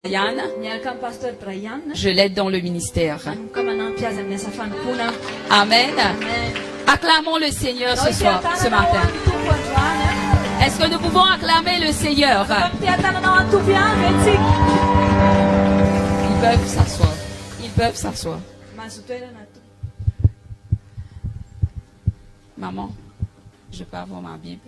Brian, je l'aide dans le ministère. Amen. Acclamons le Seigneur ce matin. Est-ce que nous pouvons acclamer le Seigneur? Ils peuvent s'asseoir. Ils peuvent s'asseoir. Maman, je peux avoir ma Bible?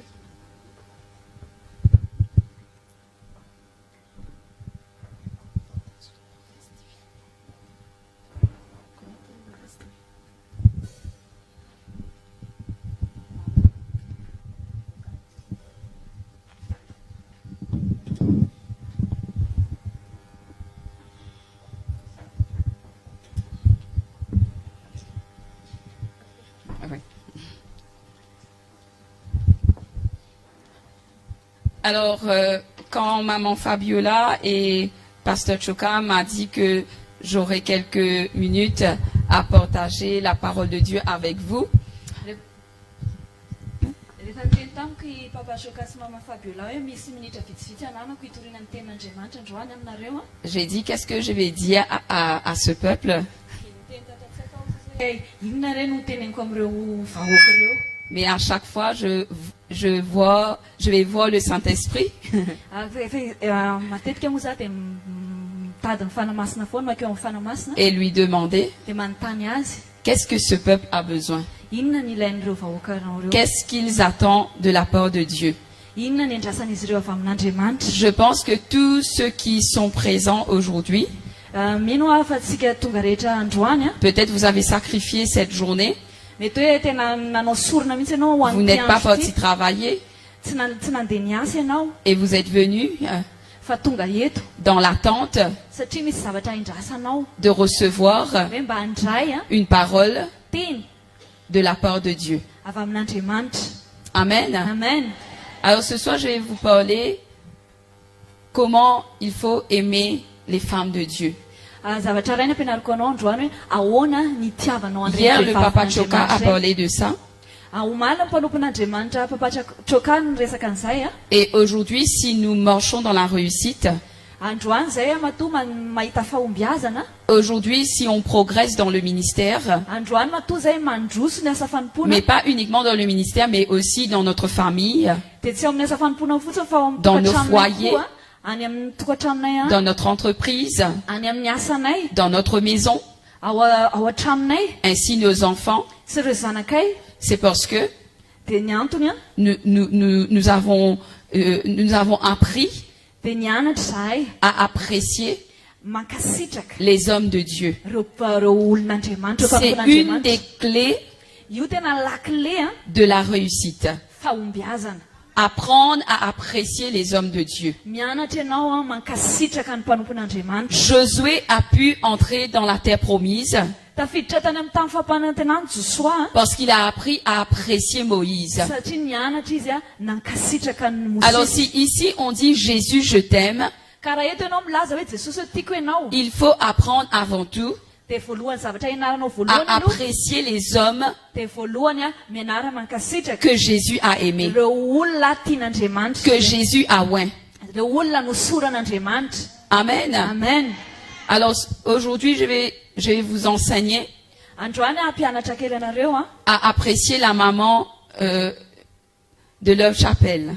Alors, quand maman Fabiola et pasteur Choka m'a dit que j'aurais quelques minutes à partager la parole de Dieu avec vous, j'ai dit qu'est-ce que je vais dire à ce peuple. Mais à chaque fois, je vais voir le Saint-Esprit. Et lui demander qu'est-ce que ce peuple a besoin. Qu'est-ce qu'ils attendent de la part de Dieu. Je pense que tous ceux qui sont présents aujourd'hui, peut-être vous avez sacrifié cette journée. Vous n'êtes pas parti travailler et vous êtes venu dans l'attente de recevoir une parole de la part de Dieu. Amen. Amen. Alors ce soir, je vais vous parler comment il faut aimer les femmes de Dieu. Hier, le papa Choka a parlé de ça. Et aujourd'hui, si nous marchons dans la réussite, aujourd'hui, si on progresse dans le ministère, mais pas uniquement dans le ministère, mais aussi dans notre famille, dans nos foyers, dans notre entreprise, dans notre maison, ainsi nos enfants, c'est parce que nous avons appris à apprécier les hommes de Dieu. C'est une des clés de la réussite. Apprendre à apprécier les hommes de Dieu. Josué a pu entrer dans la terre promise parce qu'il a appris à apprécier Moïse. Alors si ici on dit Jésus je t'aime, il faut apprendre avant tout à apprécier les hommes que Jésus a aimés, que Jésus a oint. Amen. Amen. Alors aujourd'hui, je vais vous enseigner à apprécier la maman de Love Chapel.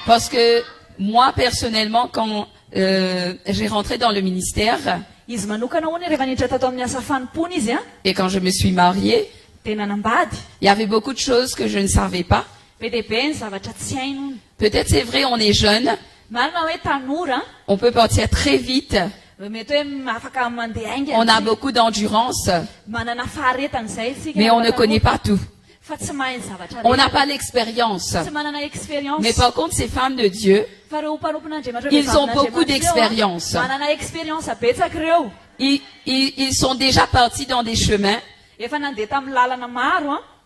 Parce que moi personnellement, quand j'ai rentré dans le ministère et quand je me suis mariée, il y avait beaucoup de choses que je ne savais pas. Peut-être c'est vrai, on est jeune, on peut partir très vite, on a beaucoup d'endurance, mais on ne connaît pas tout. On n'a pas l'expérience. Mais par contre, ces femmes de Dieu, ils ont beaucoup d'expérience. Ils sont déjà partis dans des chemins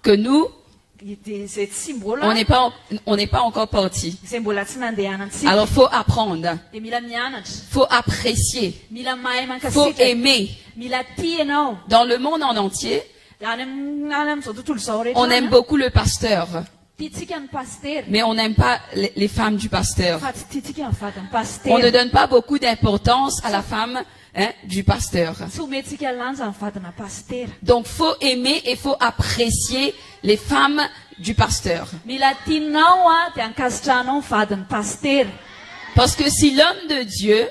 que nous, on n'est pas encore partis. Alors, faut apprendre. Faut apprécier. Faut aimer. Dans le monde en entier, on aime beaucoup le pasteur. Mais on n'aime pas les femmes du pasteur. On ne donne pas beaucoup d'importance à la femme du pasteur. Donc, faut aimer et faut apprécier les femmes du pasteur. Parce que si l'homme de Dieu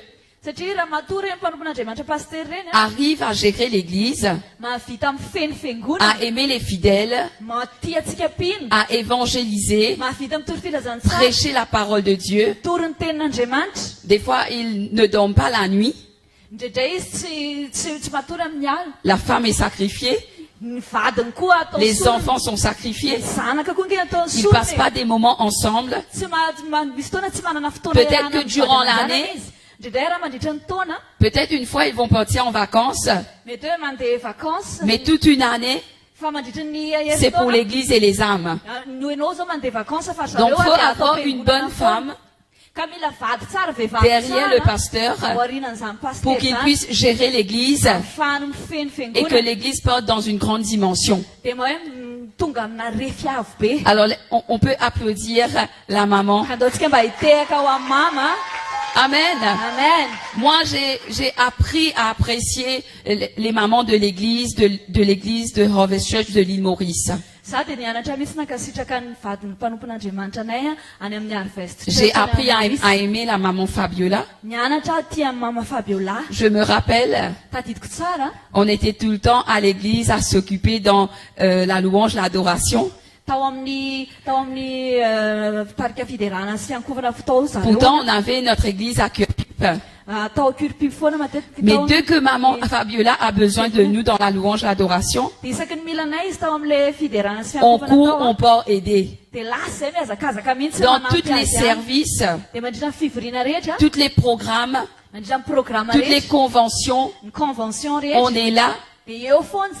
arrive à gérer l'église, à aimer les fidèles, à évangéliser, prêcher la parole de Dieu. Des fois, il ne dorment pas la nuit. La femme est sacrifiée. Les enfants sont sacrifiés. Ils ne passent pas des moments ensemble. Peut-être que durant l'année, peut-être une fois ils vont partir en vacances. Mais toute une année, c'est pour l'église et les âmes. Donc il faut avoir une bonne femme derrière le pasteur pour qu'il puisse gérer l'église et que l'église porte dans une grande dimension. Alors on peut applaudir la maman. Amen. Amen. Moi, j'ai appris à apprécier les mamans de l'église, de l'église de Harvest Church de l'île Maurice. J'ai appris à aimer la maman Fabiola. Je me rappelle, on était tout le temps à l'église à s'occuper dans la louange, l'adoration. Pourtant, on avait notre église à Kurpip. Mais dès que maman Fabiola a besoin de nous dans la louange, l'adoration, on court, on part aider. Dans tous les services, tous les programmes, toutes les conventions, on est là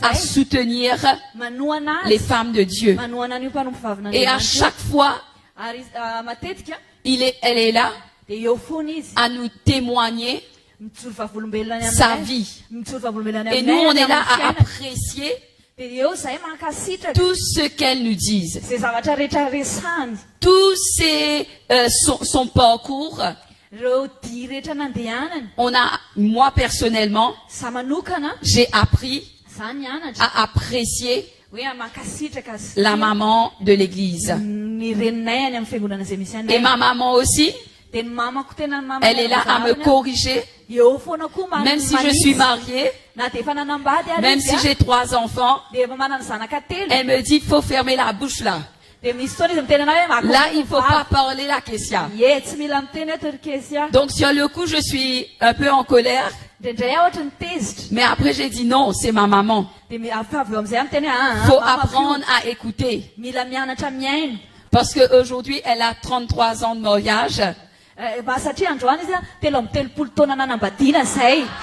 à soutenir les femmes de Dieu. Et à chaque fois, elle est là à nous témoigner sa vie. Et nous, on est là à apprécier tout ce qu'elle nous dit. Tout son parcours. Moi personnellement, j'ai appris à apprécier la maman de l'église. Et ma maman aussi, elle est là à me corriger. Même si je suis mariée, même si j'ai 3 enfants, elle me dit, il faut fermer la bouche là. Là, il ne faut pas parler la question. Donc, sur le coup, je suis un peu en colère. Mais après, j'ai dit non, c'est ma maman. Il faut apprendre à écouter. Parce qu'aujourd'hui, elle a 33 ans de mariage.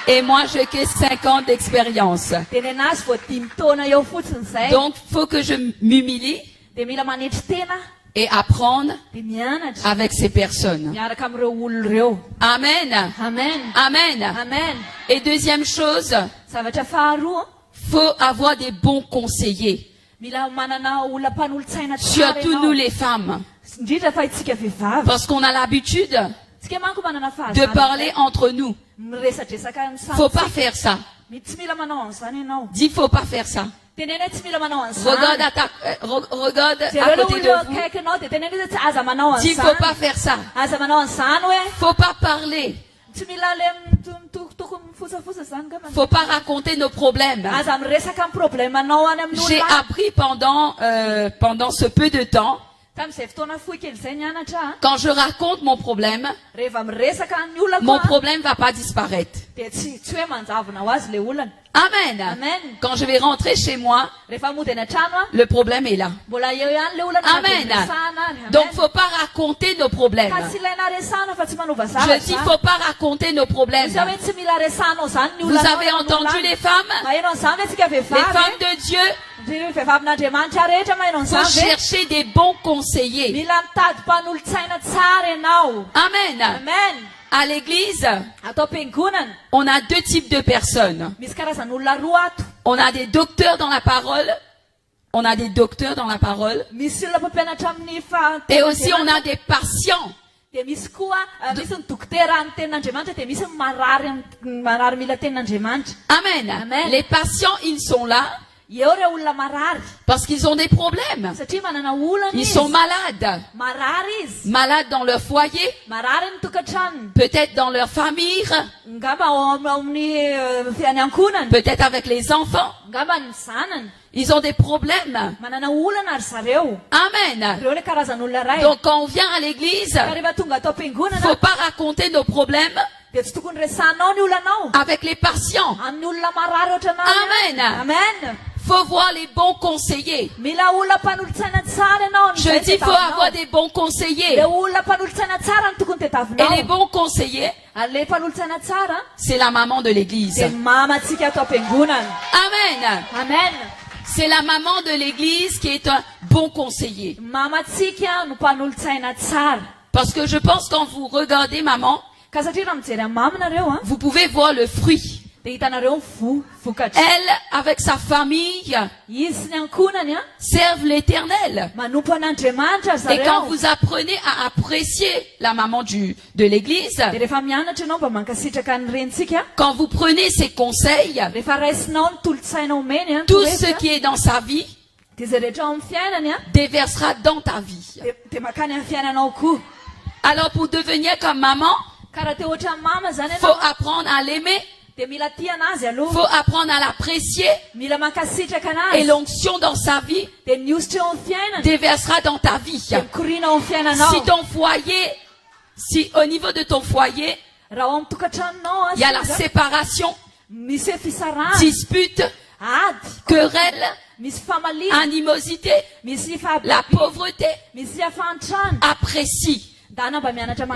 Et moi, j'ai que 5 ans d'expérience. Donc, il faut que je m'humilie et apprendre avec ces personnes. Amen. Amen. Amen. Amen. Et deuxième chose, faut avoir des bons conseillers. Surtout nous les femmes. Parce qu'on a l'habitude de parler entre nous. Faut pas faire ça. Dis, faut pas faire ça. Regarde à côté de vous. Dis, faut pas faire ça. Faut pas parler. Faut pas raconter nos problèmes. J'ai appris pendant ce peu de temps. Quand je raconte mon problème va pas disparaître. Amen. Amen. Quand je vais rentrer chez moi, le problème est là. Amen. Donc, faut pas raconter nos problèmes. Je dis, faut pas raconter nos problèmes. Vous avez entendu les femmes? Les femmes de Dieu. Faut chercher des bons conseillers. Amen. Amen. À l'église, on a 2 types de personnes. On a des docteurs dans la parole. on a des docteurs dans la parole. Et aussi on a des patients. Amen. Les patients, ils sont là parce qu'ils ont des problèmes. Ils sont malades. Malades dans leur foyer. Peut-être dans leur famille. Peut-être avec les enfants. Ils ont des problèmes. Amen. Donc quand on vient à l'église, il ne faut pas raconter nos problèmes avec les patients. Amen. Faut voir les bons conseillers. Je dis faut avoir des bons conseillers. Et les bons conseillers, c'est la maman de l'église. Amen. C'est la maman de l'église qui est un bon conseiller. Parce que je pense quand vous regardez maman, vous pouvez voir le fruit. Elle, avec sa famille, servent l'Éternel. Et quand vous apprenez à apprécier la maman de l'église, quand vous prenez ses conseils, tout ce qui est dans sa vie déversera dans ta vie. Alors pour devenir comme maman, faut apprendre à l'aimer. Faut apprendre à l'apprécier. Et l'onction dans sa vie déversera dans ta vie. Si ton foyer, si au niveau de ton foyer, il y a la séparation, dispute, querelle, animosité, la pauvreté, apprécie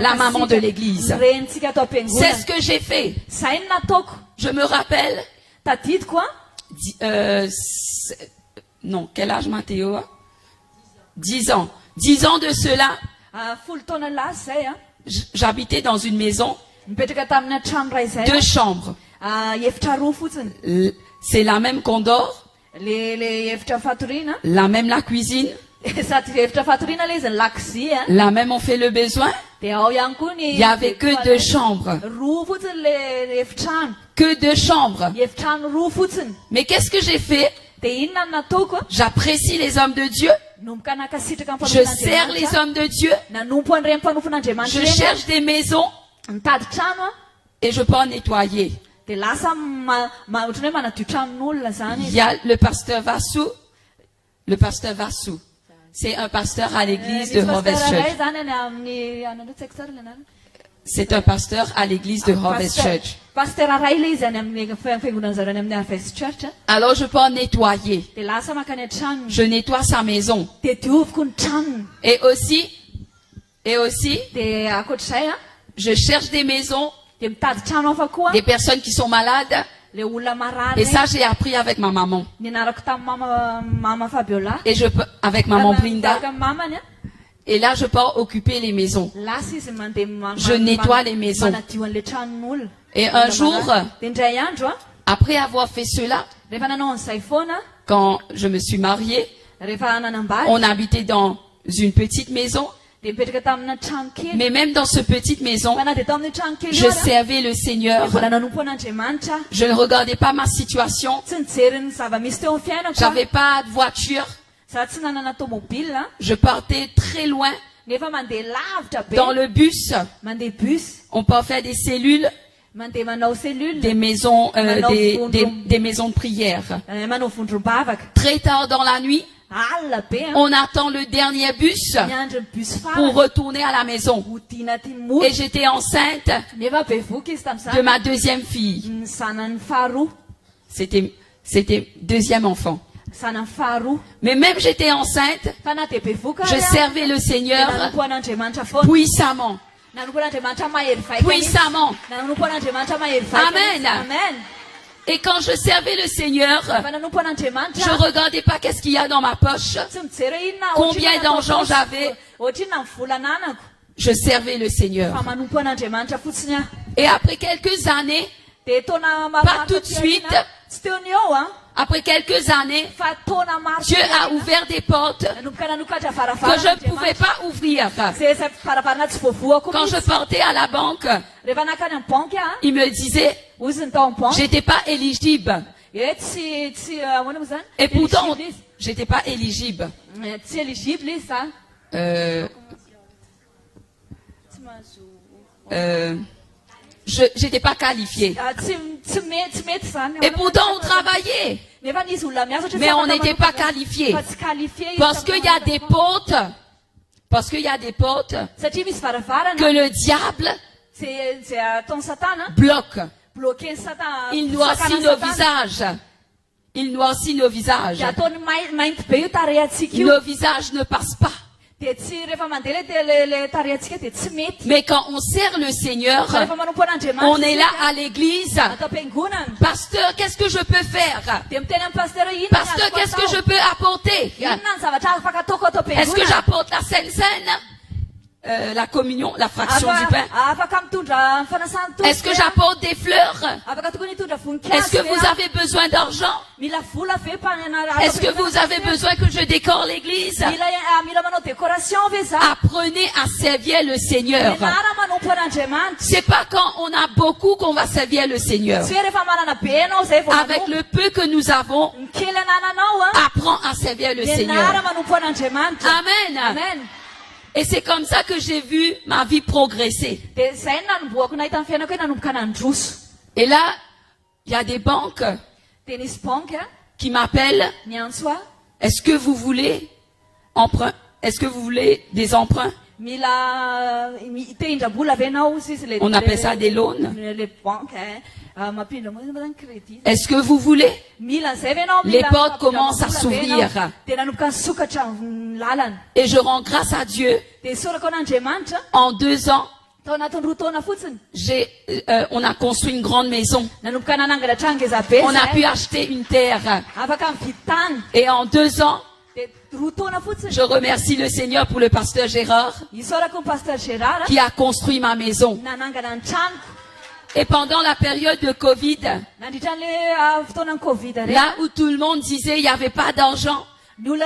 la maman de l'église. C'est ce que j'ai fait. Je me rappelle. Non, quel âge Mathéo? 10 ans. 10 ans de cela, j'habitais dans une maison, 2 chambres. C'est la même qu'on dort, la même la cuisine, la même on fait le besoin. Il n'y avait que 2 chambres. Que 2 chambres. Mais qu'est-ce que j'ai fait? J'apprécie les hommes de Dieu. Je sers les hommes de Dieu. Je cherche des maisons. Et je peux en nettoyer. Il y a le pasteur Vassou. Le pasteur Vassou. C'est un pasteur à l'église de Harvest Church. C'est un pasteur à l'église de Harvest Church. Alors je peux en nettoyer. Je nettoie sa maison. Et aussi, je cherche des maisons, des personnes qui sont malades. Et ça, j'ai appris avec ma maman. Et je peux, avec maman Brinda. Et là, je pars occuper les maisons. Je nettoie les maisons. Et un jour, après avoir fait cela, quand je me suis mariée, on habitait dans une petite maison. Mais même dans cette petite maison, je servais le Seigneur. Je ne regardais pas ma situation. J'avais pas de voiture. Je partais très loin. Dans le bus, on peut faire des cellules, des maisons, des maisons de prière. Très tard dans la nuit, on attend le dernier bus pour retourner à la maison. Et j'étais enceinte de ma 2e fille. C'était 2e enfant. Mais même j'étais enceinte, je servais le Seigneur puissamment. Puissamment. Amen. Et quand je servais le Seigneur, je regardais pas qu'est-ce qu'il y a dans ma poche, combien d'argent j'avais. Je servais le Seigneur. Et après quelques années, pas tout de suite, Après quelques années, Dieu a ouvert des portes que je ne pouvais pas ouvrir. Quand je partais à la banque, il me disait, j'étais pas éligible. Et pourtant, j'étais pas éligible. J'étais pas qualifiée. Et pourtant on travaillait. Mais on n'était pas qualifié. Parce qu'il y a des portes. Parce qu'il y a des portes que le diable bloque. Il noircit nos visages. Il noircit nos visages. Nos visages ne passent pas. Mais quand on sert le Seigneur, on est là à l'église. Pasteur, qu'est-ce que je peux faire? Pasteur, qu'est-ce que je peux apporter? Est-ce que j'apporte la Sainte Seine? La communion, la fraction du pain. Est-ce que j'apporte des fleurs? Est-ce que vous avez besoin d'argent? Est-ce que vous avez besoin que je décore l'église? Apprenez à servir le Seigneur. C'est pas quand on a beaucoup qu'on va servir le Seigneur. Avec le peu que nous avons, apprends à servir le Seigneur. Amen. Amen. Et c'est comme ça que j'ai vu ma vie progresser. Et là, il y a des banques qui m'appellent. Est-ce que vous voulez emprunt? Est-ce que vous voulez des emprunts? On appelle ça des loans. Est-ce que vous voulez? Les portes commencent à s'ouvrir. Et je rends grâce à Dieu. En 2 ans, on a construit une grande maison. On a pu acheter une terre. Et en 2 ans, je remercie le Seigneur pour le pasteur Gérard qui a construit ma maison. Et pendant la période de Covid, là où tout le monde disait il n'y avait pas d'argent, il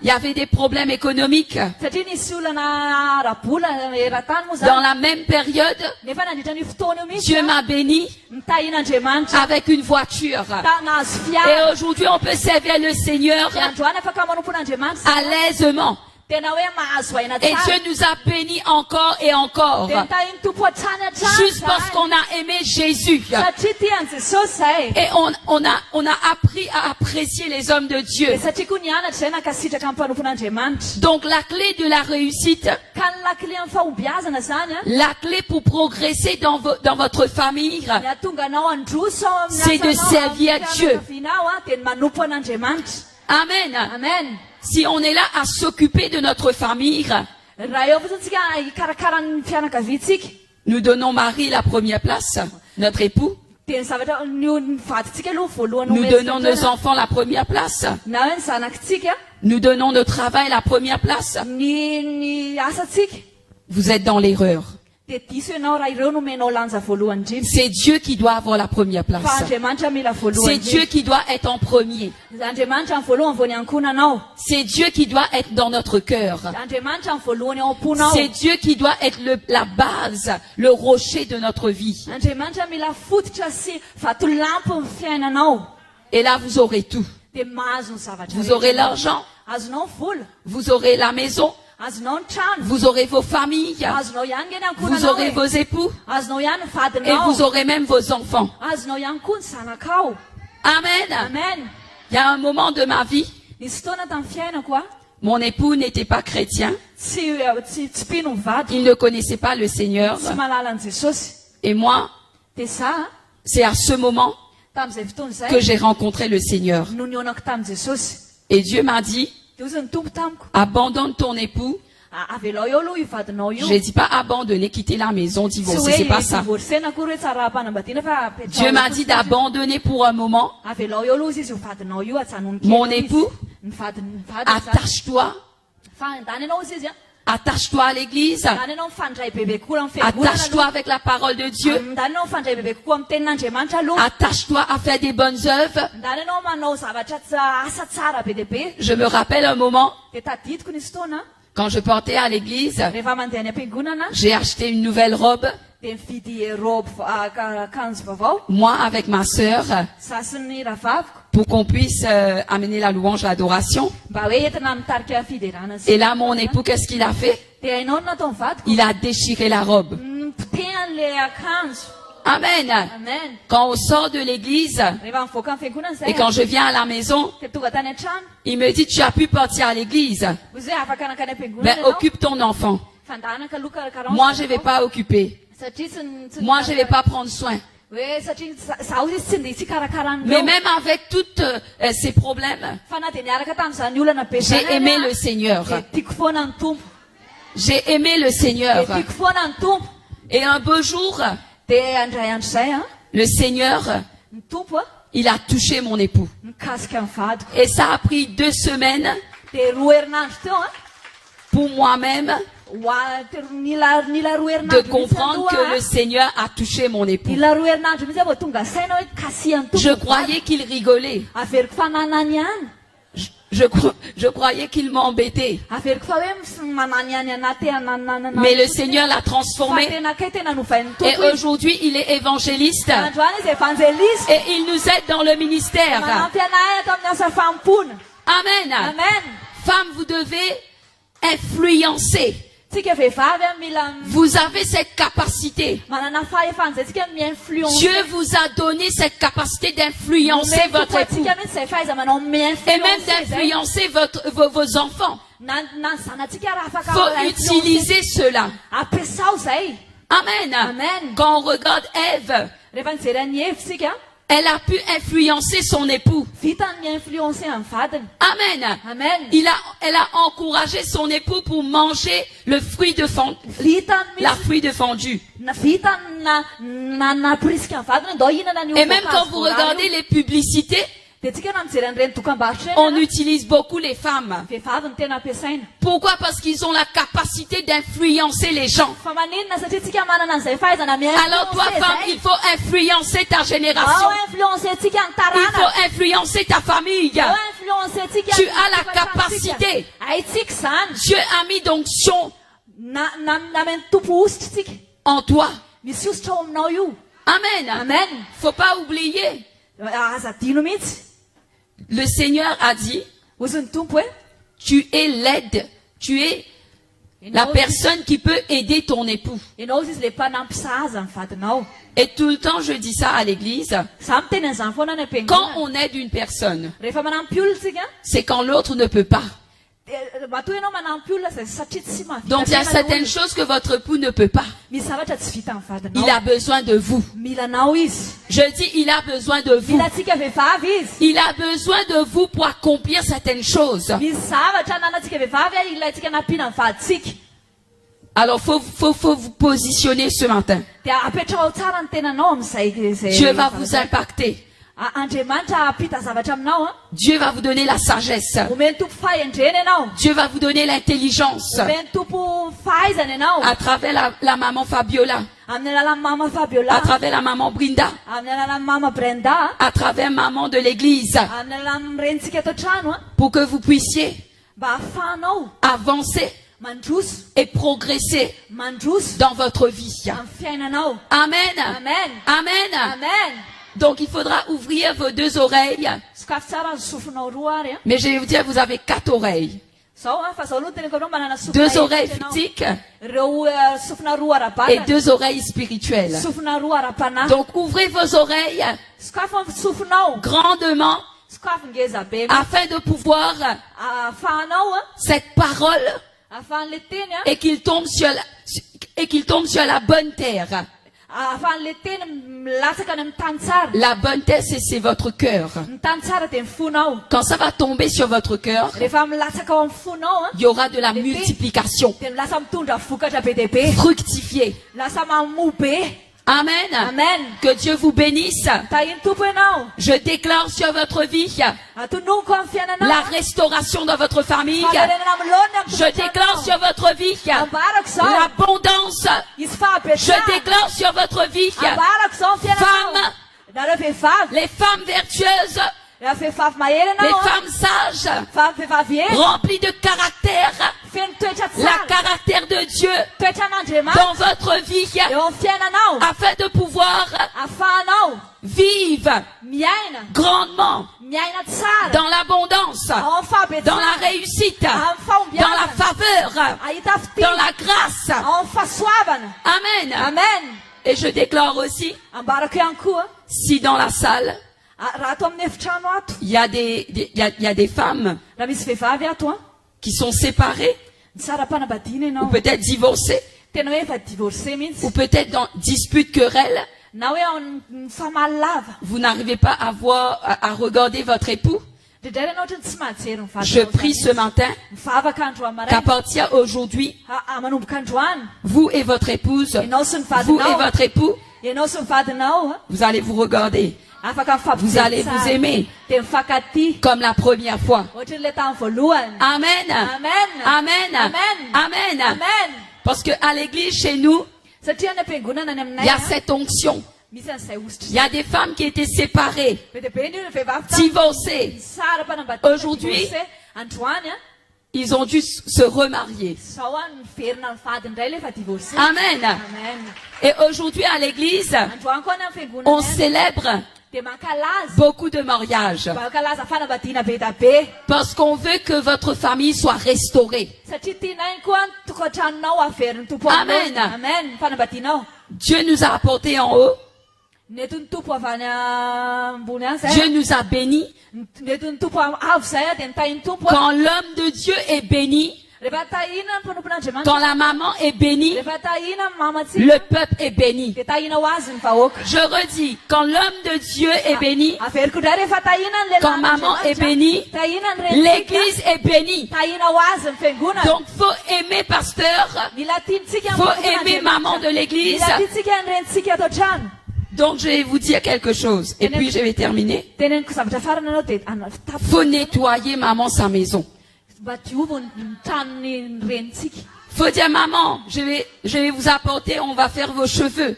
y avait des problèmes économiques. Dans la même période, Dieu m'a béni avec une voiture. Et aujourd'hui, on peut servir le Seigneur à l'aisement. Et Dieu nous a bénis encore et encore. Juste parce qu'on a aimé Jésus. Et on a appris à apprécier les hommes de Dieu. Donc la clé de la réussite, la clé pour progresser dans votre famille, c'est de servir Dieu. Amen. Amen. Si on est là à s'occuper de notre famille, nous donnons Marie la première place, notre époux. Nous donnons nos enfants la première place. Nous donnons notre travail la première place. Vous êtes dans l'erreur. C'est Dieu qui doit avoir la première place. C'est Dieu qui doit être en premier. C'est Dieu qui doit être dans notre cœur. C'est Dieu qui doit être la base, le rocher de notre vie. Et là, vous aurez tout. Vous aurez l'argent. Vous aurez la maison. Vous aurez vos familles, vous aurez vos époux, et vous aurez même vos enfants. Amen. Amen. Il y a un moment de ma vie, mon époux n'était pas chrétien, il ne connaissait pas le Seigneur, et moi, c'est à ce moment que j'ai rencontré le Seigneur. Et Dieu m'a dit, abandonne ton époux. Je dis pas abandonner, quitter la maison, divorcer, c'est pas ça. Dieu m'a dit d'abandonner pour un moment mon époux. Attache-toi Attache-toi à l'église. Attache-toi avec la parole de Dieu. Attache-toi à faire des bonnes œuvres. Je me rappelle un moment, quand je portais à l'église, j'ai acheté une nouvelle robe. Moi avec ma sœur, pour qu'on puisse amener la louange à l'adoration. Et là, mon époux, qu'est-ce qu'il a fait? Il a déchiré la robe. Amen. Quand on sort de l'église et quand je viens à la maison, il me dit, tu as pu partir à l'église. Mais occupe ton enfant. Moi, je ne vais pas occuper. Moi, je ne vais pas prendre soin. Mais même avec tous ces problèmes, j'ai aimé le Seigneur. J'ai aimé le Seigneur. Et un beau jour, le Seigneur, il a touché mon époux. Et ça a pris 2 semaines pour moi-même de comprendre que le Seigneur a touché mon époux. Je croyais qu'il rigolait. Je croyais qu'il m'embêtait. Mais le Seigneur l'a transformé. Et aujourd'hui, il est évangéliste. Et il nous aide dans le ministère. Amen. Femme, vous devez influencer. Vous avez cette capacité. Dieu vous a donné cette capacité d'influencer votre époux. Et même d'influencer vos enfants. Il faut utiliser cela. Amen. Quand on regarde Ève, elle a pu influencer son époux. Amen. Elle a encouragé son époux pour manger le fruit de la fruit de fondue. Et même quand vous regardez les publicités, on utilise beaucoup les femmes. Pourquoi? Parce qu'ils ont la capacité d'influencer les gens. Alors toi, femme, il faut influencer ta génération. Il faut influencer ta famille. Tu as la capacité. Dieu a mis d'onction en toi. Amen. Faut pas oublier. Le Seigneur a dit, tu es l'aide, tu es la personne qui peut aider ton époux. Et tout le temps, je dis ça à l'église. Quand on aide une personne, c'est quand l'autre ne peut pas. Donc il y a certaines choses que votre époux ne peut pas. Il a besoin de vous. Je dis, il a besoin de vous. Il a besoin de vous pour accomplir certaines choses. Alors faut vous positionner ce matin. Dieu va vous impacter. Dieu va vous donner la sagesse. Dieu va vous donner l'intelligence. À travers la maman Fabiola. À travers la maman Brinda. À travers maman de l'église. Pour que vous puissiez avancer et progresser dans votre vie. Amen. Donc il faudra ouvrir vos 2 oreilles. Mais je vais vous dire, vous avez 4 oreilles. 2 oreilles physiques et 2 oreilles spirituelles. Donc ouvrez vos oreilles grandement afin de pouvoir cette parole et qu'il tombe sur la bonne terre. La bonne terre, c'est votre cœur. Quand ça va tomber sur votre cœur, il y aura de la multiplication. Fructifier. Amen. Amen. Que Dieu vous bénisse. Je déclare sur votre vie la restauration dans votre famille. Je déclare sur votre vie l'abondance. Je déclare sur votre vie, femmes, les femmes vertueuses, les femmes sages, remplies de caractère, la caractère de Dieu dans votre vie, afin de pouvoir vivre grandement dans l'abondance, dans la réussite, dans la faveur, dans la grâce. Amen. Et je déclare aussi, si dans la salle, il y a des femmes qui sont séparées, ou peut-être divorcées, ou peut-être dans dispute, querelle. Vous n'arrivez pas à regarder votre époux. Je prie ce matin qu'à partir d'aujourd'hui, vous et votre épouse, vous et votre époux, vous allez vous regarder. Vous allez vous aimer comme la première fois. Amen. Amen. Amen. Parce que à l'église chez nous, il y a cette onction. Il y a des femmes qui étaient séparées, divorcées. Aujourd'hui, ils ont dû se remarier. Amen. Et aujourd'hui à l'église, on célèbre beaucoup de mariages. Parce qu'on veut que votre famille soit restaurée. Amen. Dieu nous a apportés en haut. Dieu nous a bénis. Quand l'homme de Dieu est béni, quand la maman est bénie, le peuple est béni. Je redis, quand l'homme de Dieu est béni, quand maman est bénie, l'église est bénie. Donc, faut aimer pasteur, faut aimer maman de l'église. Donc, je vais vous dire quelque chose, et puis je vais terminer. Faut nettoyer maman sa maison. Faut dire maman, je vais vous apporter, on va faire vos cheveux.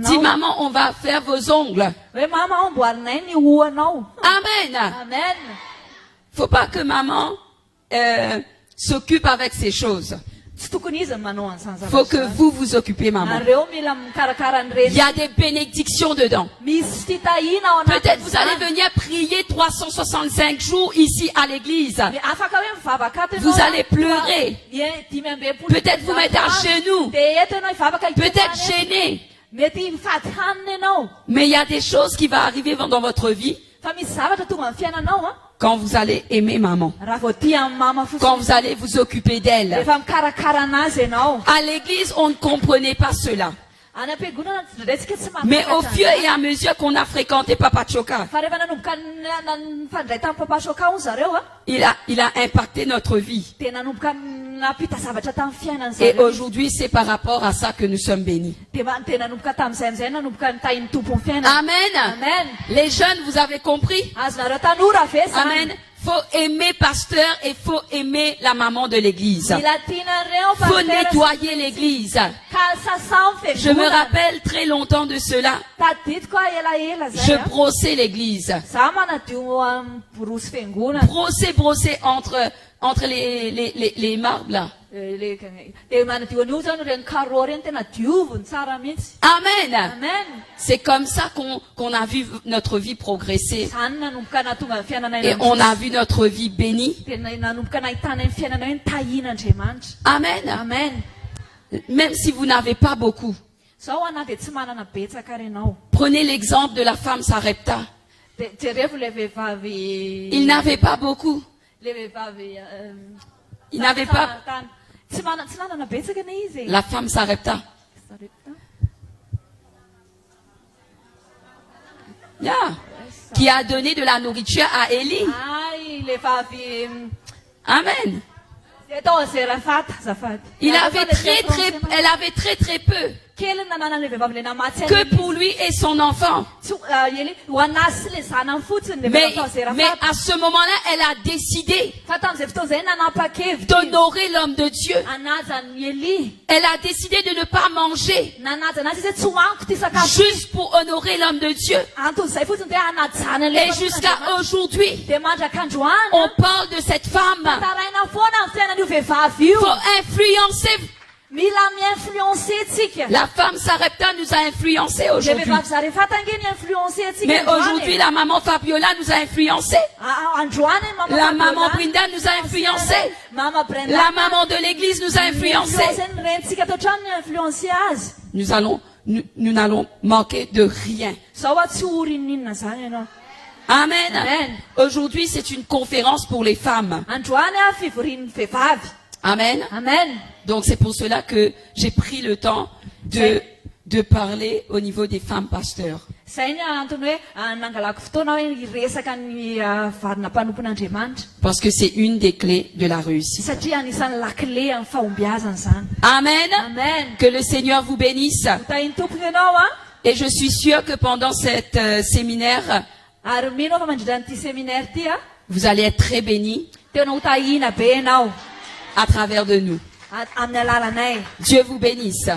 Dis maman, on va faire vos ongles. Amen. Faut pas que maman s'occupe avec ces choses. Faut que vous vous occupez, maman. Il y a des bénédictions dedans. Peut-être vous allez venir prier 365 jours ici à l'église. Vous allez pleurer. Peut-être vous mettre à genoux. Peut-être gêné. Mais il y a des choses qui vont arriver dans votre vie. Quand vous allez aimer maman. Quand vous allez vous occuper d'elle. À l'église, on ne comprenait pas cela. Mais au fur et à mesure qu'on a fréquenté Papa Choka, il a impacté notre vie. Et aujourd'hui, c'est par rapport à ça que nous sommes bénis. Amen. Les jeunes, vous avez compris? Amen. Faut aimer pasteur et faut aimer la maman de l'église. Faut nettoyer l'église. Je me rappelle très longtemps de cela. Je brossais l'église. Brosser entre les marbres là. Amen. C'est comme ça qu'on a vu notre vie progresser. Et on a vu notre vie bénie. Amen. Même si vous n'avez pas beaucoup. Prenez l'exemple de la femme Sarepta. Il n'avait pas beaucoup. Il n'avait pas. La femme Sarepta. Yeah. Qui a donné de la nourriture à Élie. Amen. Elle avait très peu. Que pour lui et son enfant. Mais à ce moment-là, elle a décidé d'honorer l'homme de Dieu. Elle a décidé de ne pas manger juste pour honorer l'homme de Dieu. Et jusqu'à aujourd'hui, on parle de cette femme. Pour influencer. La femme Sarepta nous a influencés aujourd'hui. Mais aujourd'hui, la maman Fabiola nous a influencés. La maman Brinda nous a influencés. La maman de l'église nous a influencés. Nous n'allons manquer de rien. Amen. Aujourd'hui, c'est une conférence pour les femmes. Amen. Amen. Donc c'est pour cela que j'ai pris le temps de parler au niveau des femmes pasteurs. Parce que c'est une des clés de la réussite. Amen. Amen. Que le Seigneur vous bénisse. Et je suis sûre que pendant cette séminaire, vous allez être très bénis à travers de nous. Dieu vous bénisse.